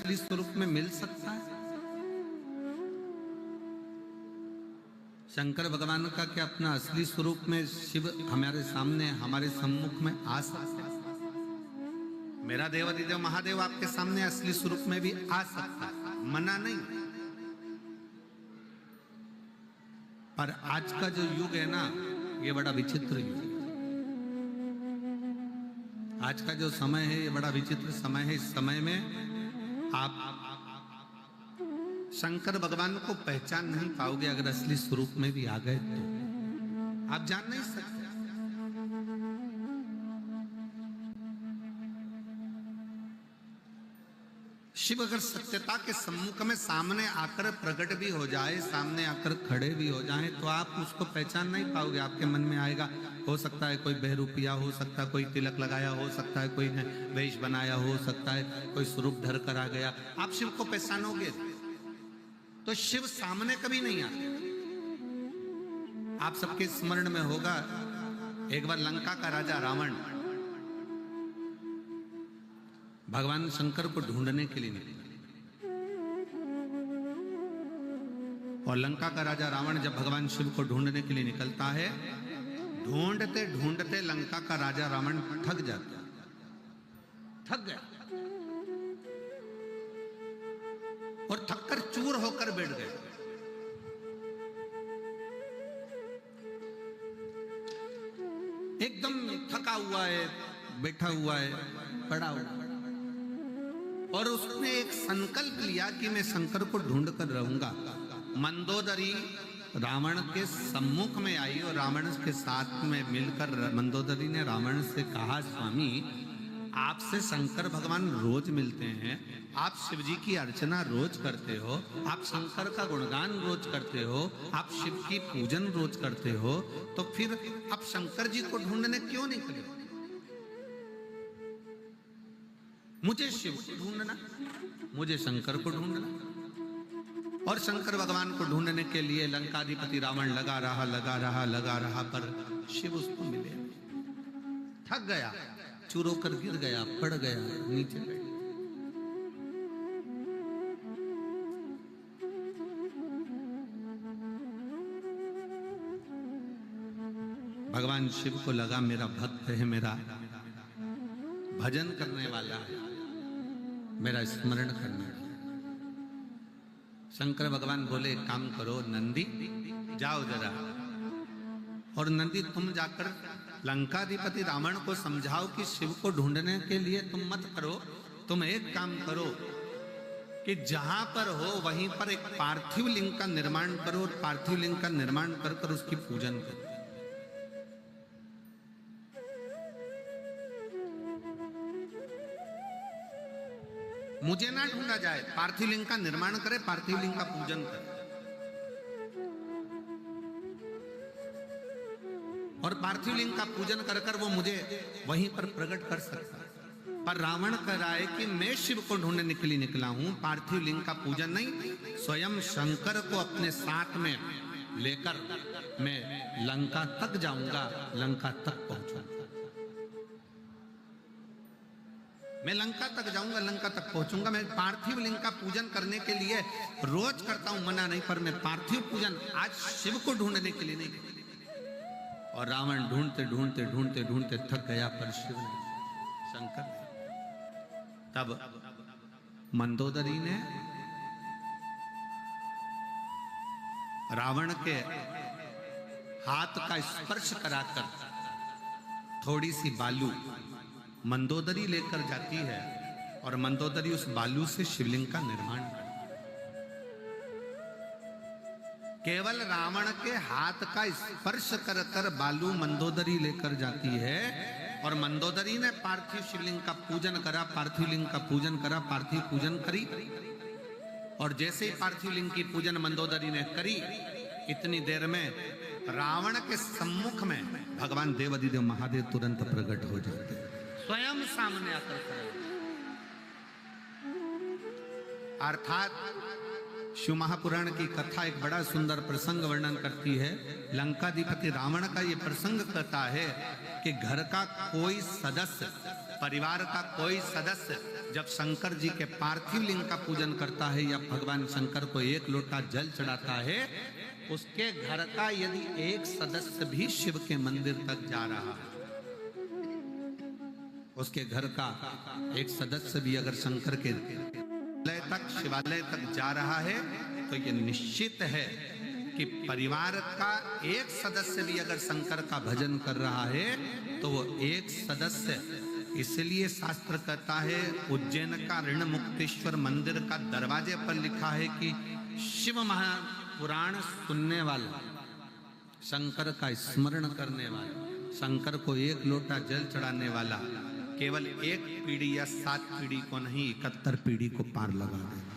असली स्वरूप में मिल सकता है? शंकर भगवान का क्या अपना असली स्वरूप में शिव हमारे सामने, हमारे सम्मुख में आ सकता है? मेरा देवाधिदेव महादेव आपके सामने असली स्वरूप में भी आ सकता है, मना नहीं। पर आज का जो युग है ना, ये बड़ा विचित्र युग है। आज का जो समय है ये बड़ा विचित्र समय है। इस समय में आप शंकर भगवान को पहचान नहीं पाओगे। अगर असली स्वरूप में भी आ गए तो आप जान नहीं सकते। शिव अगर सत्यता के सम्मुख में सामने आकर प्रकट भी हो जाए, सामने आकर खड़े भी हो जाए, तो आप उसको पहचान नहीं पाओगे। आपके मन में आएगा, हो सकता है कोई बहरूपिया, हो सकता है कोई तिलक लगाया, हो सकता है कोई ने वेश बनाया, हो सकता है कोई स्वरूप धर कर आ गया। आप शिव को पहचानोगे तो शिव सामने कभी नहीं आते। आप सबके स्मरण में होगा, एक बार लंका का राजा रावण भगवान शंकर को ढूंढने के लिए निकला। और लंका का राजा रावण जब भगवान शिव को ढूंढने के लिए निकलता है, ढूंढते ढूंढते लंका का राजा रावण थक जाता, थक गया और थककर चूर होकर बैठ गया। एकदम थका हुआ है, बैठा हुआ है, पड़ा हुआ, और उसने एक संकल्प लिया कि मैं शंकर को ढूंढ कर रहूंगा। मंदोदरी रावण के सम्मुख में आई और रावण के साथ में मिलकर मंदोदरी ने रावण से कहा, स्वामी आपसे शंकर भगवान रोज मिलते हैं, आप शिव जी की अर्चना रोज करते हो, आप शंकर का गुणगान रोज करते हो, आप शिव की पूजन रोज करते हो, तो फिर आप शंकर जी को ढूंढने क्यों निकले? मुझे शिव को ढूंढना, मुझे शंकर को ढूंढना। और शंकर भगवान को ढूंढने के लिए लंकाधिपति रावण लगा रहा, पर शिव उसको मिले। थक गया, चूर होकर गिर गया, पड़ गया, नीचे बैठ। भगवान शिव को लगा, मेरा भक्त है, मेरा भजन करने वाला है, मेरा स्मरण करने वाला। शंकर भगवान बोले, एक काम करो नंदी, जाओ जरा, और नंदी तुम जाकर लंकाधिपति रावण को समझाओ कि शिव को ढूंढने के लिए तुम मत करो, तुम एक काम करो कि जहां पर हो वहीं पर एक पार्थिव लिंग का निर्माण करो, और पार्थिव लिंग का निर्माण कर कर उसकी पूजन करो। मुझे ना ढूंढा जाए, पार्थिव लिंग का निर्माण करे, पार्थिव लिंग का पूजन करे, और पार्थिव लिंग का पूजन कर कर वो मुझे वहीं पर प्रकट कर सकता है। पर रावण कह रहा है कि मैं शिव को ढूंढने के लिए निकला हूं, पार्थिव लिंग का पूजन नहीं, स्वयं शंकर को अपने साथ में लेकर मैं लंका तक जाऊंगा, लंका तक पहुंचूंगा। मैं लंका तक जाऊंगा, लंका तक पहुंचूंगा। मैं पार्थिव लिंग का पूजन करने के लिए रोज करता हूं, मना नहीं, पर मैं पार्थिव पूजन आज शिव को ढूंढने के लिए नहीं। और रावण ढूंढते ढूंढते ढूंढते ढूंढते थक गया, पर शिव ने, शंकर ने। तब मंदोदरी ने रावण के हाथ का स्पर्श कराकर थोड़ी सी बालू मंदोदरी लेकर जाती है, और मंदोदरी उस बालू से शिवलिंग का निर्माण करती है। केवल रावण के हाथ का स्पर्श कर कर बालू मंदोदरी लेकर जाती है, और मंदोदरी ने पार्थिव शिवलिंग का पूजन करा, पार्थिव लिंग का पूजन करा, पार्थिव पूजन करी। और जैसे ही पार्थिव लिंग की पूजन मंदोदरी ने करी, इतनी देर में रावण के सम्मुख में भगवान देवाधिदेव महादेव तुरंत प्रकट हो जाते हैं, स्वयं सामने आकर खड़े। अर्थात शिव महापुराण की कथा एक बड़ा सुंदर प्रसंग वर्णन करती है। लंकाधिपति रावण का ये प्रसंग कहता है कि घर का कोई सदस्य, परिवार का कोई सदस्य जब शंकर जी के पार्थिव लिंग का पूजन करता है या भगवान शंकर को एक लोटा जल चढ़ाता है, उसके घर का यदि एक सदस्य भी शिव के मंदिर तक जा रहा है, उसके घर का एक सदस्य भी अगर शंकर के शिवालय तक जा रहा है, तो ये निश्चित है कि परिवार का एक सदस्य भी अगर शंकर का भजन कर रहा है, तो वो एक सदस्य, इसलिए शास्त्र कहता है, उज्जैन का ऋण मुक्तेश्वर मंदिर का दरवाजे पर लिखा है कि शिव महापुराण सुनने वाला, शंकर का स्मरण करने वाला, शंकर को एक लोटा जल चढ़ाने वाला केवल एक पीढ़ी या 7 पीढ़ी को नहीं, 71 पीढ़ी को पार लगा दे।